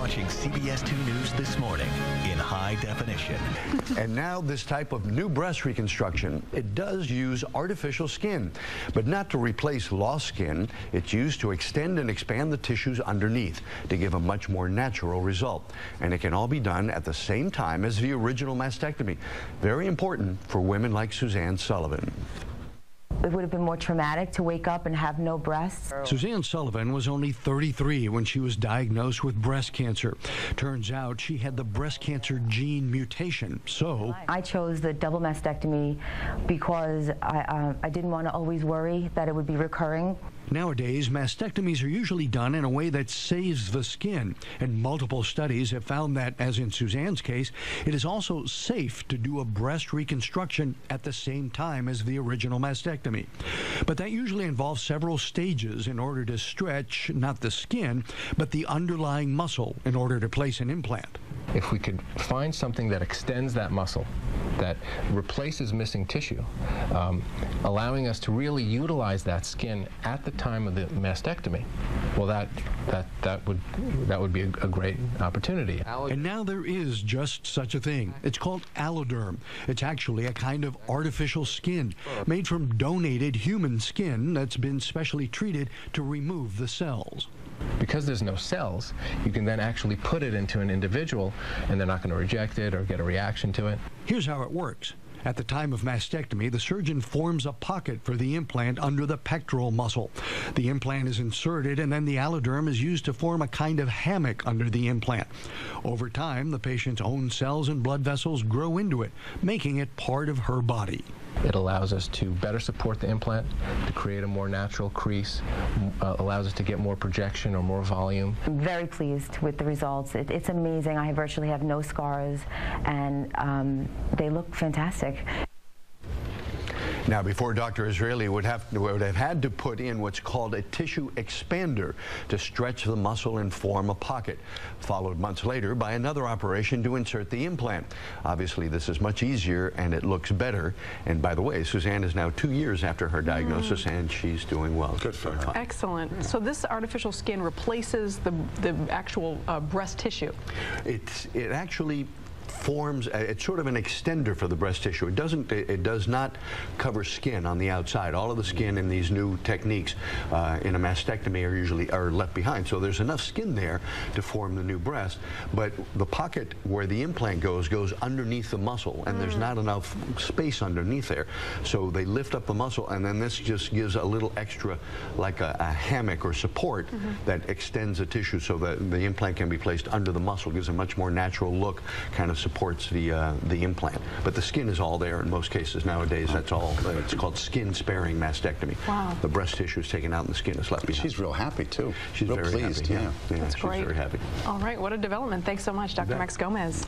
watching CBS 2 News this morning in high definition. And now this type of new breast reconstruction, it does use artificial skin, but not to replace lost skin. It's used to extend and expand the tissues underneath to give a much more natural result. And it can all be done at the same time as the original mastectomy. Very important for women like Suzanne Sullivan. It would have been more traumatic to wake up and have no breasts. Suzanne Sullivan was only 33 when she was diagnosed with breast cancer. Turns out she had the breast cancer gene mutation, so I chose the double mastectomy because I didn't want to always worry that it would be recurring. Nowadays, mastectomies are usually done in a way that saves the skin, and multiple studies have found that, as in Suzanne's case, it is also safe to do a breast reconstruction at the same time as the original mastectomy. But that usually involves several stages in order to stretch not the skin, but the underlying muscle in order to place an implant. If we could find something that extends that muscle, that replaces missing tissue, allowing us to really utilize that skin at the time of the mastectomy, well, that would be a great opportunity. And now there is just such a thing. It's called AlloDerm. It's actually a kind of artificial skin made from donated human skin that's been specially treated to remove the cells. Because there's no cells, you can then actually put it into an individual, and they're not going to reject it or get a reaction to it. Here's how it works. At the time of mastectomy, the surgeon forms a pocket for the implant under the pectoral muscle. The implant is inserted, and then the AlloDerm is used to form a kind of hammock under the implant. Over time, the patient's own cells and blood vessels grow into it, making it part of her body. It allows us to better support the implant, to create a more natural crease, allows us to get more projection or more volume. I'm very pleased with the results. It's amazing. I virtually have no scars, and they look fantastic. Now, before Dr. Israeli would have had to put in what's called a tissue expander to stretch the muscle and form a pocket, followed months later by another operation to insert the implant. Obviously, this is much easier and it looks better. And by the way, Suzanne is now 2 years after her diagnosis and she's doing well. Good for her. Excellent. So this artificial skin replaces the actual breast tissue. It actually forms, it's sort of an extender for the breast tissue. It does not cover skin on the outside. All of the skin in these new techniques in a mastectomy are left behind. So there's enough skin there to form the new breast, but the pocket where the implant goes underneath the muscle, and there's not enough space underneath there. So they lift up the muscle, and then this just gives a little extra, like a hammock or support that extends the tissue so that the implant can be placed under the muscle, gives a much more natural look, kind of supports the implant. But the skin is all there in most cases nowadays. That's all. It's called skin-sparing mastectomy. Wow. The breast tissue is taken out and the skin is left behind. She's real happy, too. She's real very pleased, happy. Yeah. That's she's great. Very happy. All right, what a development. Thanks so much, Dr. Max Gomez.